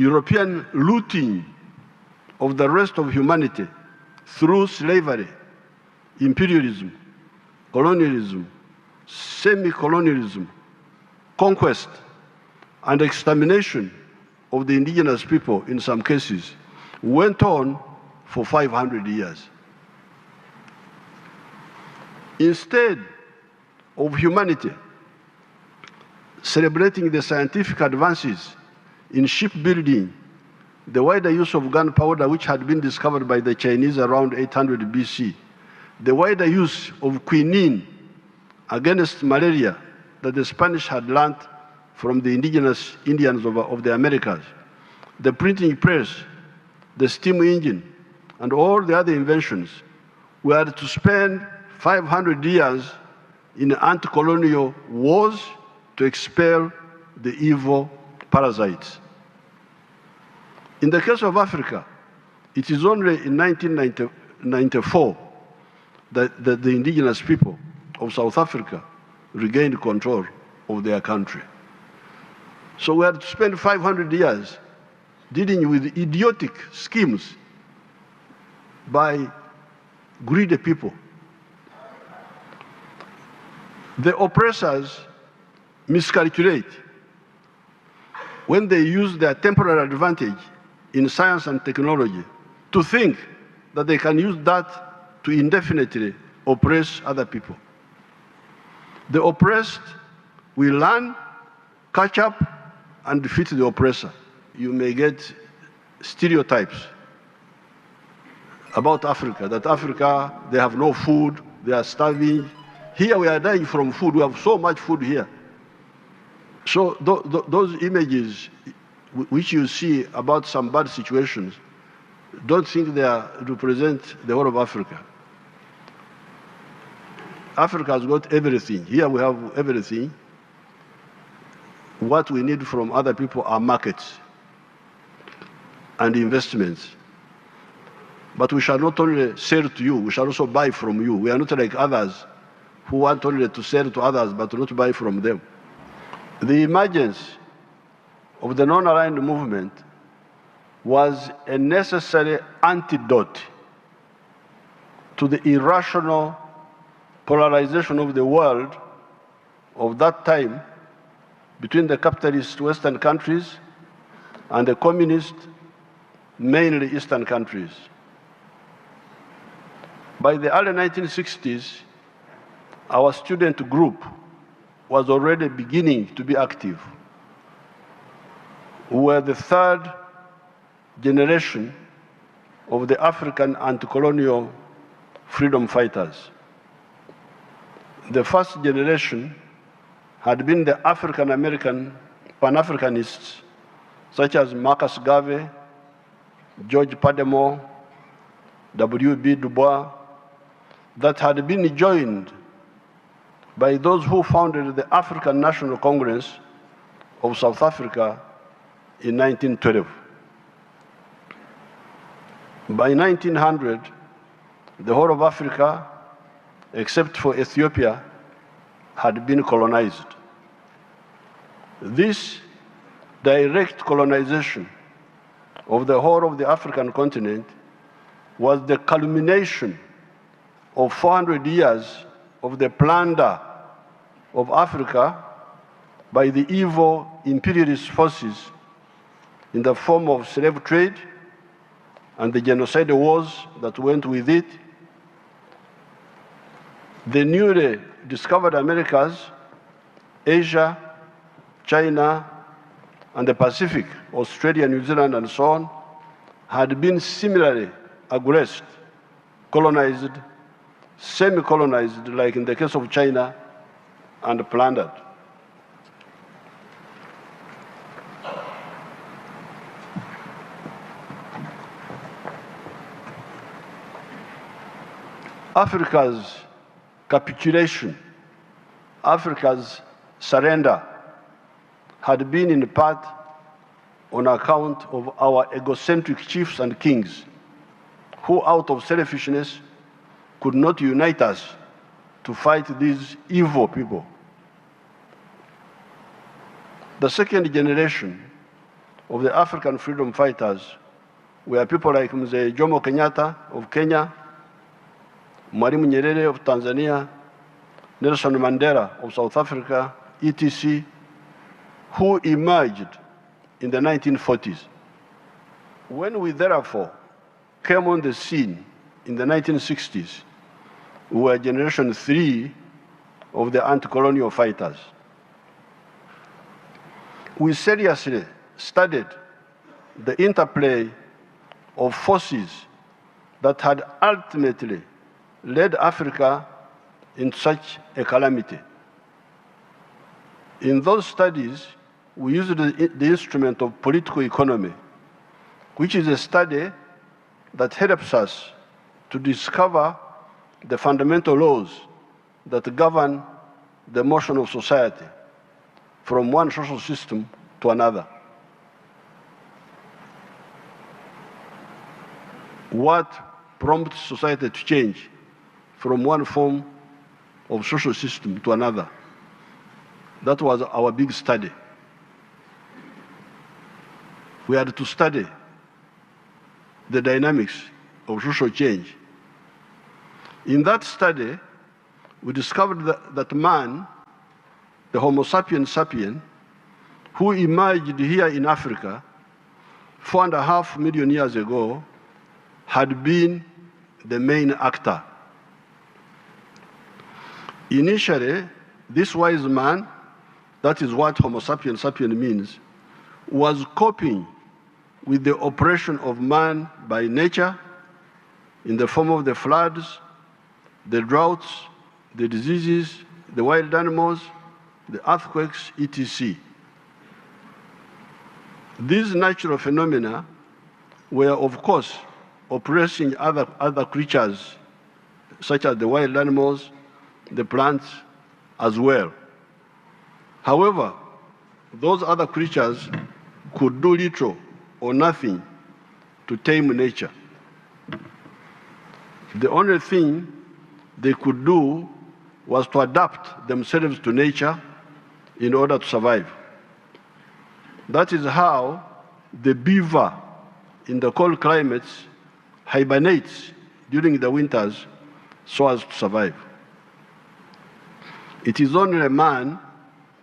European looting of the rest of humanity through slavery, imperialism, colonialism, semi-colonialism, conquest, and extermination of the indigenous people in some cases went on for 500 years. Instead of humanity celebrating the scientific advances in shipbuilding, the wider use of gunpowder, which had been discovered by the Chinese around 800 BC, the wider use of quinine against malaria that the Spanish had learned from the indigenous Indians of the Americas, the printing press, the steam engine, and all the other inventions were to spend 500 years in anti-colonial wars to expel the evil parasites. In the case of Africa, it is only in 1994 that the indigenous people of South Africa regained control of their country. So we had to spend 500 years dealing with idiotic schemes by greedy people. The oppressors miscalculate when they use their temporary advantage in science and technology to think that they can use that to indefinitely oppress other people. The oppressed will learn, catch up, and defeat the oppressor. You may get stereotypes about Africa, that Africa, they have no food, they are starving. Here we are dying from food, we have so much food here. So those images which you see about some bad situations, don't think they represent the whole of Africa. Africa has got everything. Here we have everything. What we need from other people are markets and investments. But we shall not only sell to you, we shall also buy from you. We are not like others who want only to sell to others but not buy from them. The emergence of the non-aligned movement was a necessary antidote to the irrational polarization of the world of that time between the capitalist Western countries and the communist, mainly Eastern countries. By the early 1960s, our student group was already beginning to be active. We were the third generation of the African anti-colonial freedom fighters. The first generation had been the African-American Pan-Africanists, such as Marcus Garvey, George Padmore, W.B. Du Bois, that had been joined by those who founded the African National Congress of South Africa in 1912. By 1900, the whole of Africa, except for Ethiopia, had been colonized. This direct colonization of the whole of the African continent was the culmination of 400 years of the plunder of Africa by the evil imperialist forces in the form of slave trade and the genocidal wars that went with it. The newly discovered Americas, Asia, China, and the Pacific, Australia, New Zealand, and so on, had been similarly aggressed, colonized, semi-colonized, like in the case of China, and plundered. Africa's capitulation, Africa's surrender had been in part on account of our egocentric chiefs and kings who, out of selfishness, could not unite us to fight these evil people. The second generation of the African freedom fighters were people like Mzee Jomo Kenyatta of Kenya, Mwalimu Nyerere of Tanzania, Nelson Mandela of South Africa, etc., who emerged in the 1940s. When we therefore came on the scene in the 1960s, we were generation 3 of the anti-colonial fighters. We seriously studied the interplay of forces that had ultimately led Africa in such a calamity. In those studies, we used the instrument of political economy, which is a study that helps us to discover the fundamental laws that govern the motion of society from one social system to another. What prompts society to change from one form of social system to another? That was our big study. We had to study the dynamics of social change. In that study, we discovered that man, the Homo sapiens sapien, who emerged here in Africa 4.5 million years ago, had been the main actor. Initially, this wise man, that is what Homo sapiens sapien means, was coping with the oppression of man by nature in the form of the floods, the droughts, the diseases, the wild animals, the earthquakes, etc. These natural phenomena were, of course, oppressing other creatures, such as the wild animals, the plants, as well. However, those other creatures could do little or nothing to tame nature. The only thing they could do was to adapt themselves to nature in order to survive. That is how the beaver in the cold climates hibernates during the winters so as to survive. It is only a man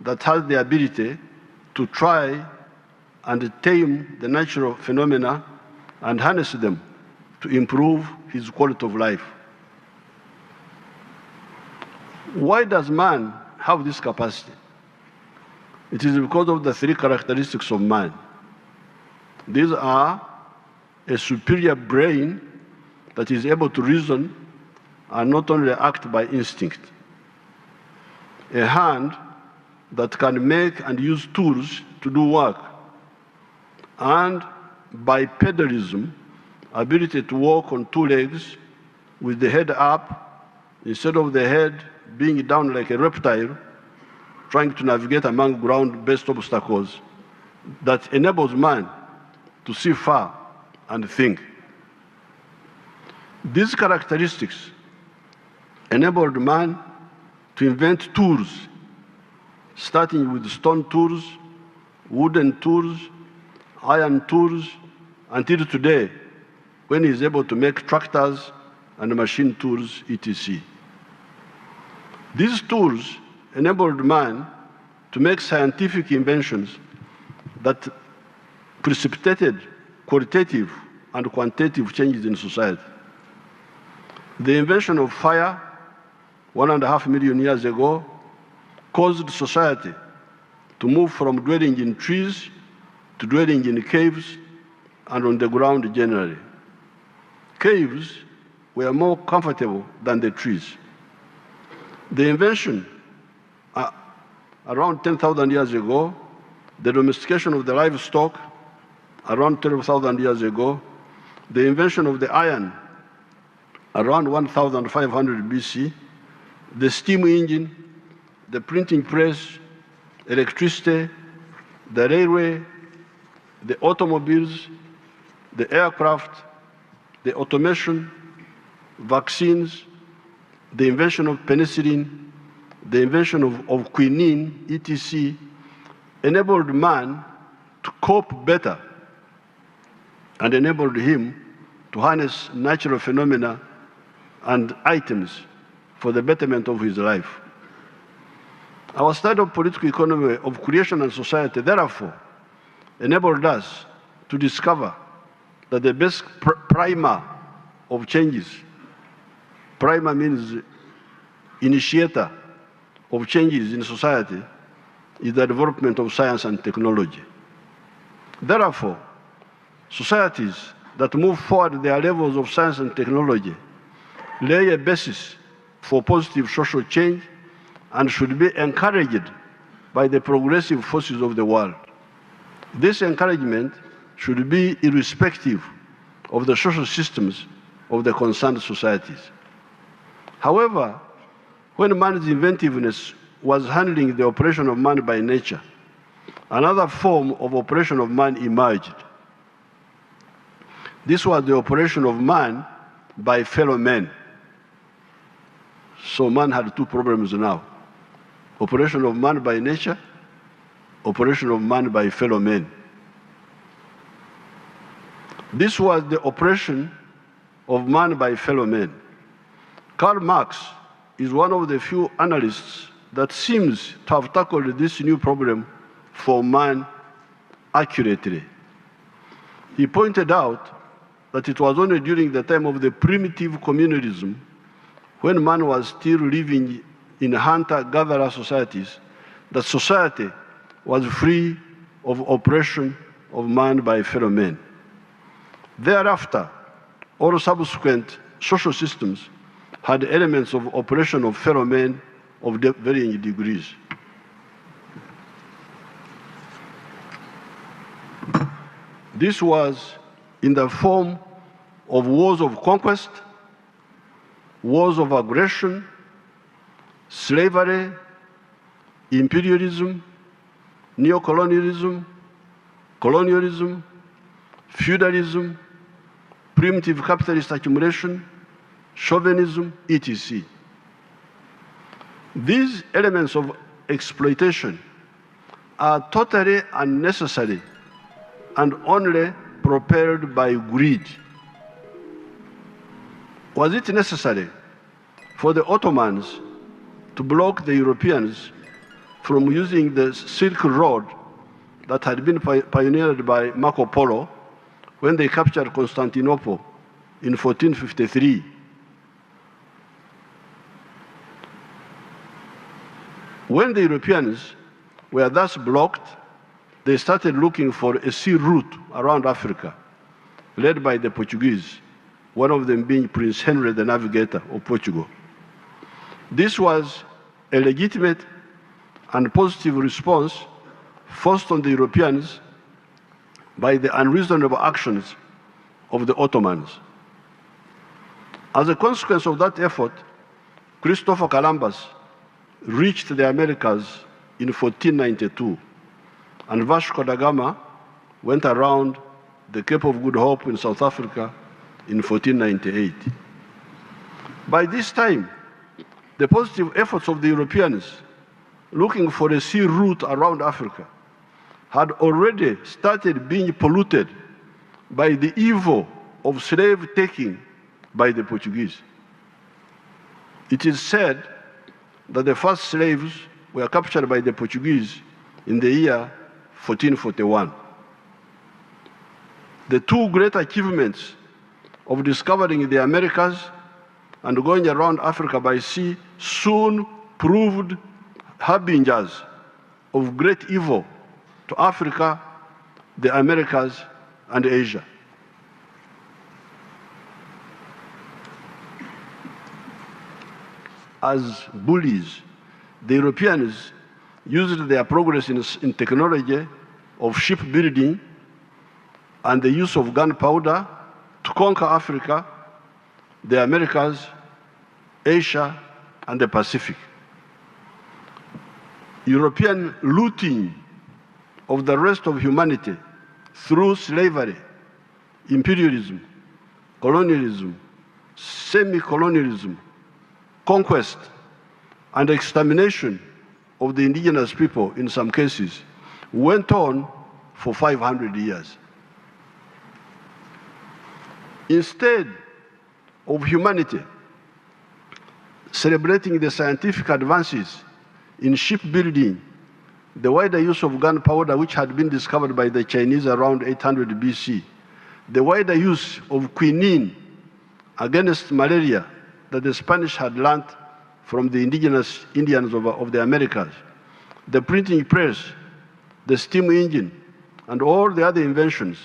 that has the ability to try and tame the natural phenomena and harness them to improve his quality of life. Why does man have this capacity? It is because of the 3 characteristics of man. These are a superior brain that is able to reason and not only act by instinct, a hand that can make and use tools to do work, and bipedalism, ability to walk on 2 legs with the head up instead of the head being down like a reptile, trying to navigate among ground-based obstacles, that enables man to see far and think. These characteristics enabled man to invent tools, starting with stone tools, wooden tools, iron tools, until today, when he is able to make tractors and machine tools, etc. These tools enabled man to make scientific inventions that precipitated qualitative and quantitative changes in society. The invention of fire 1.5 million years ago caused society to move from dwelling in trees to dwelling in caves and on the ground generally. Caves were more comfortable than the trees. The invention, around 10,000 years ago, the domestication of the livestock, around 12,000 years ago, the invention of the iron, around 1,500 BC, the steam engine, the printing press, electricity, the railway, the automobiles, the aircraft, the automation, vaccines, the invention of penicillin, the invention of quinine, etc., enabled man to cope better and enabled him to harness natural phenomena and items for the betterment of his life. Our study of political economy of creation and society, therefore, enabled us to discover that the best primer of changes, primer means initiator of changes in society, is the development of science and technology. Therefore, societies that move forward their levels of science and technology lay a basis for positive social change and should be encouraged by the progressive forces of the world. This encouragement should be irrespective of the social systems of the concerned societies. However, when man's inventiveness was handling the operation of man by nature, another form of operation of man emerged. This was the operation of man by fellow men. So man had two problems now: operation of man by nature, operation of man by fellow men. This was the operation of man by fellow men. Karl Marx is one of the few analysts that seems to have tackled this new problem for man accurately. He pointed out that it was only during the time of the primitive communalism, when man was still living in hunter-gatherer societies, that society was free of oppression of man by fellow men. Thereafter, all subsequent social systems had elements of oppression of fellow men of varying degrees. This was in the form of wars of conquest, wars of aggression, slavery, imperialism, neocolonialism, colonialism, feudalism, primitive capitalist accumulation, chauvinism, etc. These elements of exploitation are totally unnecessary and only propelled by greed. Was it necessary for the Ottomans to block the Europeans from using the Silk Road that had been pioneered by Marco Polo when they captured Constantinople in 1453? When the Europeans were thus blocked, they started looking for a sea route around Africa, led by the Portuguese, one of them being Prince Henry the Navigator of Portugal. This was a legitimate and positive response forced on the Europeans by the unreasonable actions of the Ottomans. As a consequence of that effort, Christopher Columbus reached the Americas in 1492, and Vasco da Gama went around the Cape of Good Hope in South Africa in 1498. By this time, the positive efforts of the Europeans looking for a sea route around Africa had already started being polluted by the evil of slave taking by the Portuguese. It is said that the first slaves were captured by the Portuguese in the year 1441. The two great achievements of discovering the Americas and going around Africa by sea soon proved harbingers of great evil to Africa, the Americas, and Asia. As bullies, the Europeans used their progress in technology of shipbuilding and the use of gunpowder to conquer Africa, the Americas, Asia, and the Pacific. European looting of the rest of humanity through slavery, imperialism, colonialism, semi-colonialism, conquest, and extermination of the indigenous people in some cases went on for 500 years. Instead of humanity celebrating the scientific advances in shipbuilding, the wider use of gunpowder, which had been discovered by the Chinese around 800 BC, the wider use of quinine against malaria that the Spanish had learned from the indigenous Indians of the Americas, the printing press, the steam engine, and all the other inventions,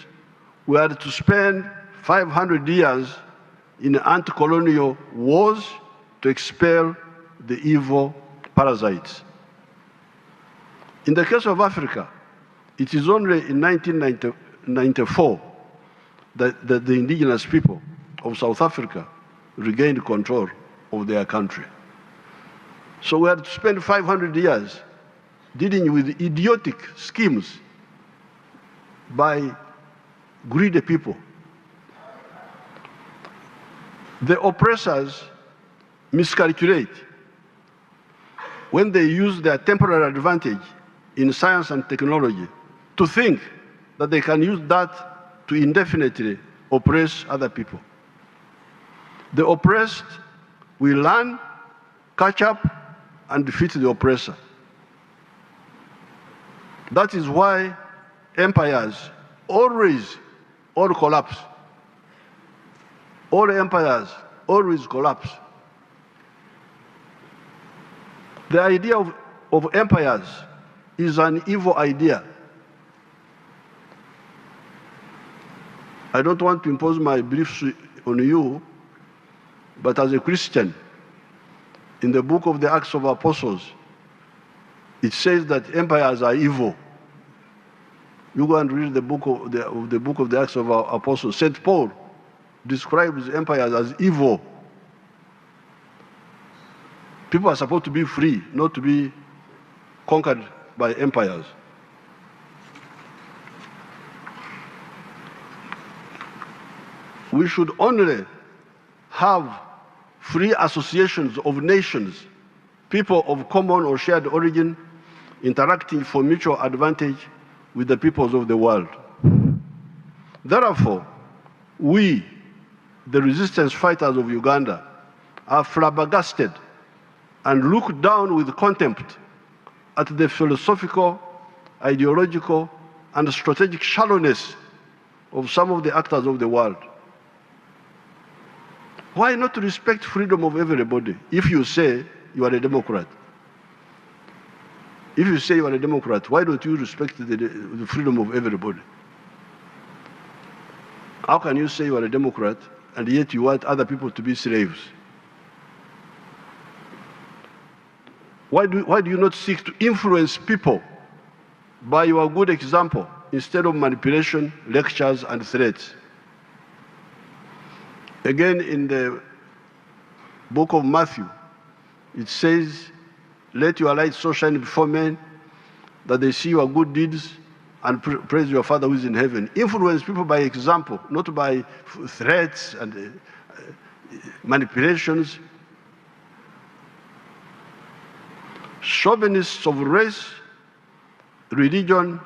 we had to spend 500 years in anti-colonial wars to expel the evil parasites. In the case of Africa, it is only in 1994 that the indigenous people of South Africa regained control of their country. So we had to spend 500 years dealing with idiotic schemes by greedy people. The oppressors miscalculate when they use their temporary advantage in science and technology to think that they can use that to indefinitely oppress other people. The oppressed will learn, catch up, and defeat the oppressor. That is why empires always all collapse. All empires always collapse. The idea of empires is an evil idea. I don't want to impose my beliefs on you, but as a Christian, in the book of the Acts of Apostles, it says that empires are evil. You go and read the book of the Acts of Apostles. St. Paul describes empires as evil. People are supposed to be free, not to be conquered by empires. We should only have free associations of nations, people of common or shared origin, interacting for mutual advantage with the peoples of the world. Therefore, we, the resistance fighters of Uganda, are flabbergasted and look down with contempt at the philosophical, ideological, and strategic shallowness of some of the actors of the world. Why not respect freedom of everybody if you say you are a Democrat? If you say you are a Democrat, why don't you respect the freedom of everybody? How can you say you are a Democrat and yet you want other people to be slaves? Why do you not seek to influence people by your good example instead of manipulation, lectures, and threats? Again, in the book of Matthew, it says, "Let your light so shine before men that they see your good deeds and praise your Father who is in heaven." Influence people by example, not by threats and manipulations. Chauvinists of race, religion,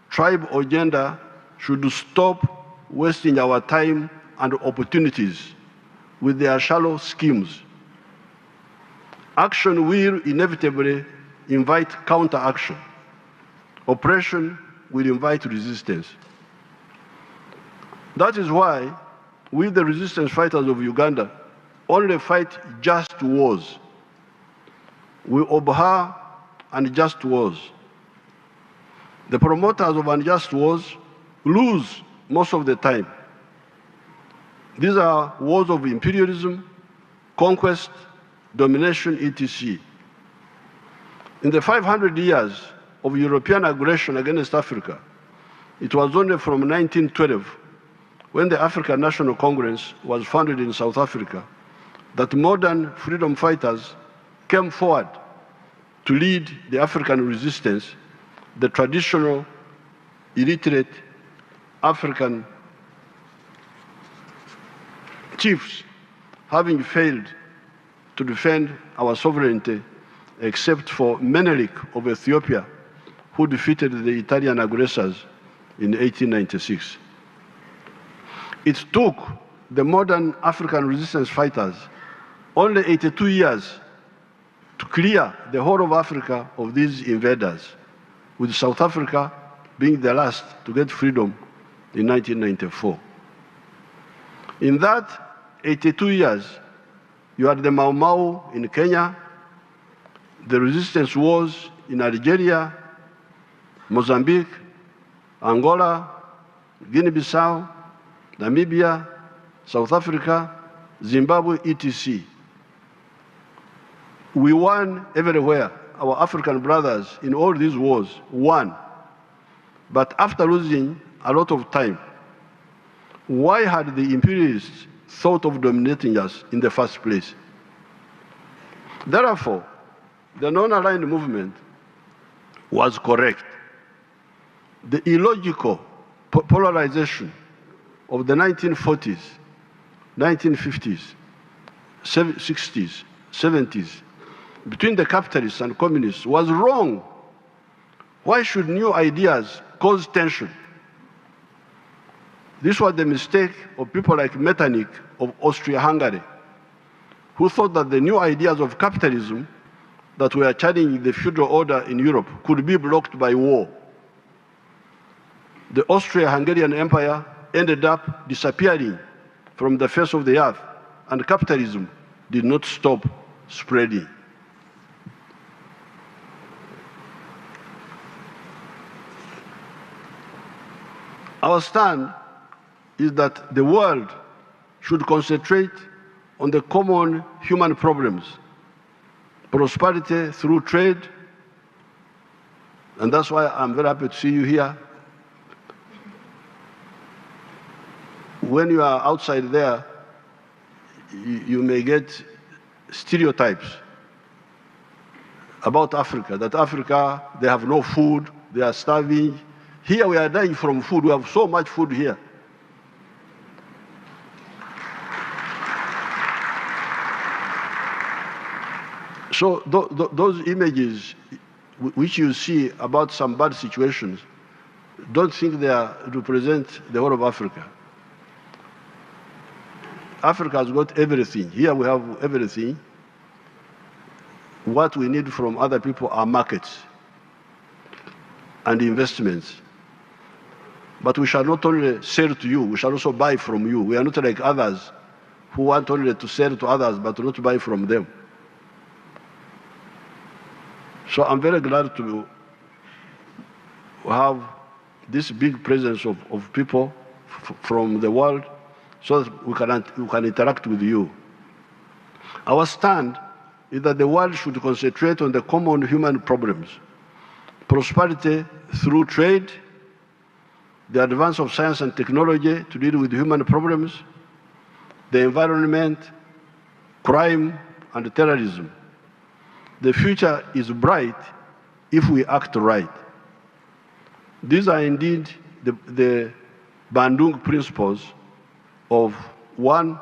tribe, or gender should stop wasting our time and opportunities with their shallow schemes. Action will inevitably invite counteraction. Oppression will invite resistance. That is why we, the resistance fighters of Uganda, only fight just wars. We abhor unjust wars. The promoters of unjust wars lose most of the time. These are wars of imperialism, conquest, domination, etc. In the 500 years of European aggression against Africa, it was only from 1912, when the African National Congress was founded in South Africa, that modern freedom fighters came forward to lead the African resistance, the traditional, illiterate African chiefs having failed to defend our sovereignty, except for Menelik of Ethiopia, who defeated the Italian aggressors in 1896. It took the modern African resistance fighters only 82 years to clear the whole of Africa of these invaders, with South Africa being the last to get freedom in 1994. In that 82 years, you had the Mau Mau in Kenya, the resistance wars in Algeria, Mozambique, Angola, Guinea-Bissau, Namibia, South Africa, Zimbabwe, etc. We won everywhere. Our African brothers in all these wars won. But after losing a lot of time, why had the imperialists thought of dominating us in the first place? Therefore, the non-aligned movement was correct. The illogical polarization of the 1940s, 1950s, 60s, 70s, between the capitalists and communists was wrong. Why should new ideas cause tension? This was the mistake of people like Metternich of Austria-Hungary, who thought that the new ideas of capitalism that were challenging the feudal order in Europe could be blocked by war. The Austro-Hungarian Empire ended up disappearing from the face of the earth, and capitalism did not stop spreading. Our stand is that the world should concentrate on the common human problems, prosperity through trade, and that's why I'm very happy to see you here. When you are outside there, you may get stereotypes about Africa, that Africa, they have no food, they are starving. Here we are dying from food. We have so much food here. So those images which you see about some bad situations, don't think they represent the whole of Africa. Africa has got everything. Here we have everything. What we need from other people are markets and investments. But we shall not only sell to you, we shall also buy from you. We are not like others who want only to sell to others but not to buy from them. So I'm very glad to have this big presence of people from the world so that we can interact with you. Our stand is that the world should concentrate on the common human problems: prosperity through trade, the advance of science and technology to deal with human problems, the environment, crime, and terrorism. The future is bright if we act right. These are indeed the Bandung principles of 1,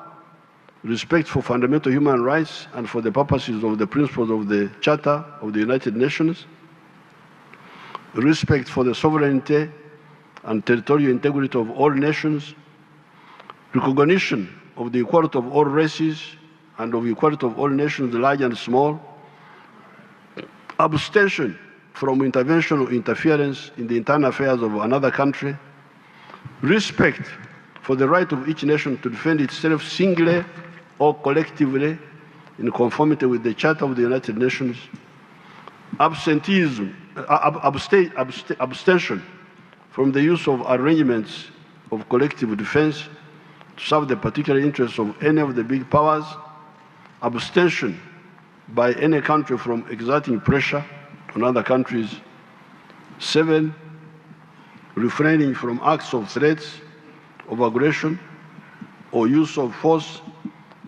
respect for fundamental human rights and for the purposes of the principles of the Charter of the United Nations, respect for the sovereignty and territorial integrity of all nations, recognition of the equality of all races and of equality of all nations, large and small, abstention from intervention or interference in the internal affairs of another country, respect for the right of each nation to defend itself singly or collectively in conformity with the Charter of the United Nations, abstention from the use of arrangements of collective defense to serve the particular interests of any of the big powers, abstention by any country from exerting pressure on other countries. 7, refraining from acts of threats, of aggression, or use of force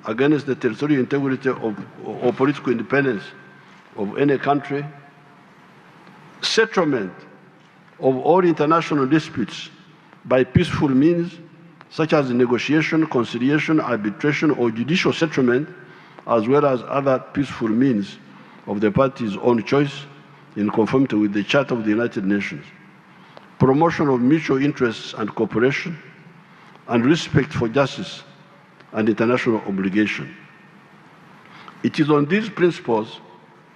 against the territorial integrity or political independence of any country. Settlement of all international disputes by peaceful means, such as negotiation, conciliation, arbitration, or judicial settlement, as well as other peaceful means of the parties' own choice in conformity with the Charter of the United Nations. Promotion of mutual interests and cooperation, and respect for justice and international obligation. It is on these principles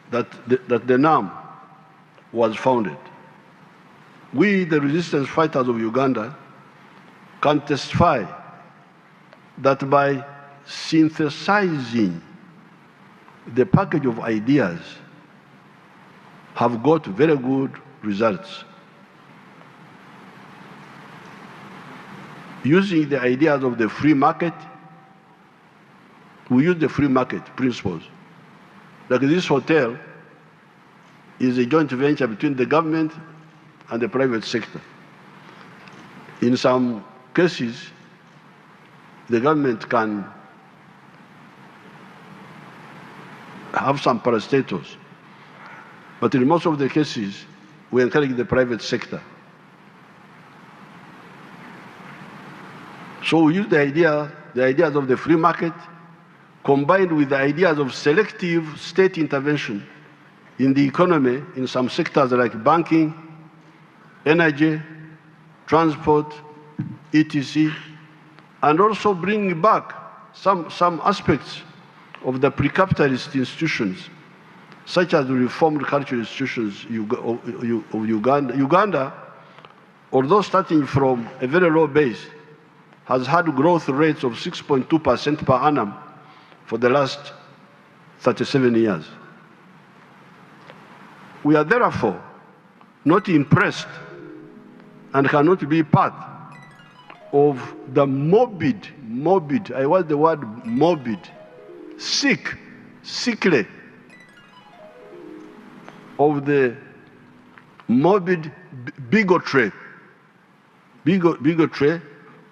that the NAM was founded. We, the resistance fighters of Uganda, can testify that by synthesizing the package of ideas have got very good results. Using the ideas of the free market, we use the free market principles. Like this hotel is a joint venture between the government and the private sector. In some cases, the government can have some parastatals, but in most of the cases, we encourage the private sector. So we use the ideas of the free market combined with the ideas of selective state intervention in the economy in some sectors like banking, energy, transport, etc., and also bringing back some aspects of the pre-capitalist institutions, such as the reformed cultural institutions of Uganda. Uganda, although starting from a very low base, has had growth rates of 6.2% per annum for the last 37 years. We are therefore not impressed and cannot be part of the morbid, I want the word morbid, sickly, of the morbid bigotry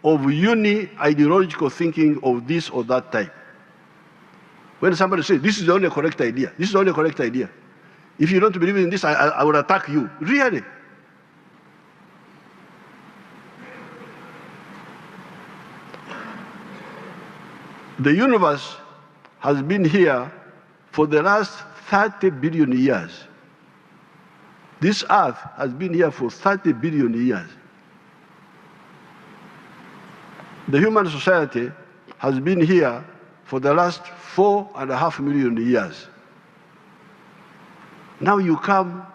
of uni-ideological thinking of this or that type. When somebody says, this is the only correct idea, this is the only correct idea. If you don't believe in this, I will attack you. Really? The universe has been here for the last 30 billion years. This earth has been here for 30 billion years. The human society has been here for the last 4.5 million years. Now you come,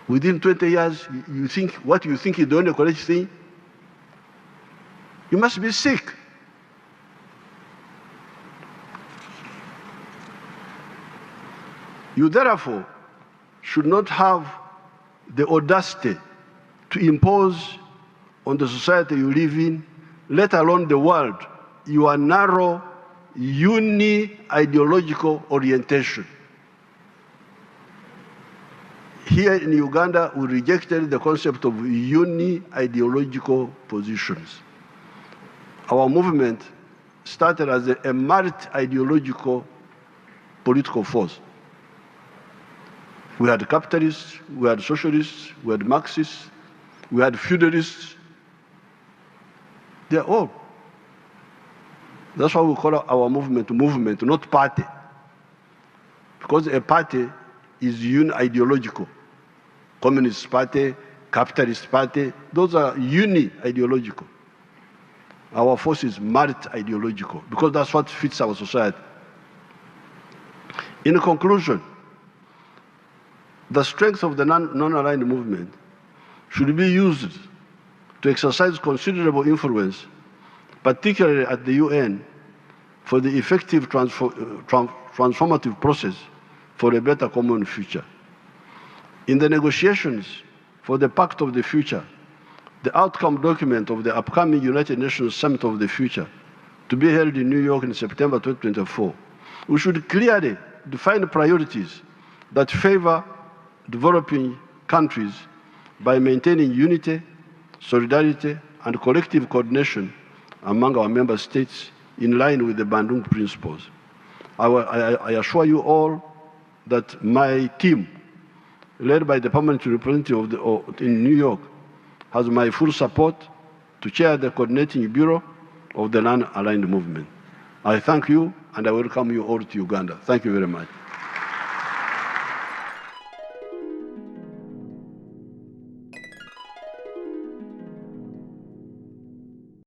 within 20 years, you think what you think is the only correct thing? You must be sick. You therefore should not have the audacity to impose on the society you live in, let alone the world, your narrow, uni-ideological orientation. Here in Uganda, we rejected the concept of uni-ideological positions. Our movement started as a multi-ideological political force. We had capitalists, we had socialists, we had Marxists, we had feudalists. They're all. That's why we call our movement, not party. Because a party is uni-ideological. Communist party, capitalist party, those are uni-ideological. Our force is multi-ideological, because that's what fits our society. In conclusion, the strength of the non-aligned movement should be used to exercise considerable influence, particularly at the UN, for the effective transformative process for a better common future. In the negotiations for the Pact of the Future, the outcome document of the upcoming United Nations Summit of the Future, to be held in New York in September 2024, we should clearly define priorities that favor developing countries by maintaining unity, solidarity, and collective coordination among our member states in line with the Bandung principles. I assure you all that my team, led by the permanent representative in New York, has my full support to chair the coordinating bureau of the non-aligned movement. I thank you, and I welcome you all to Uganda. Thank you very much.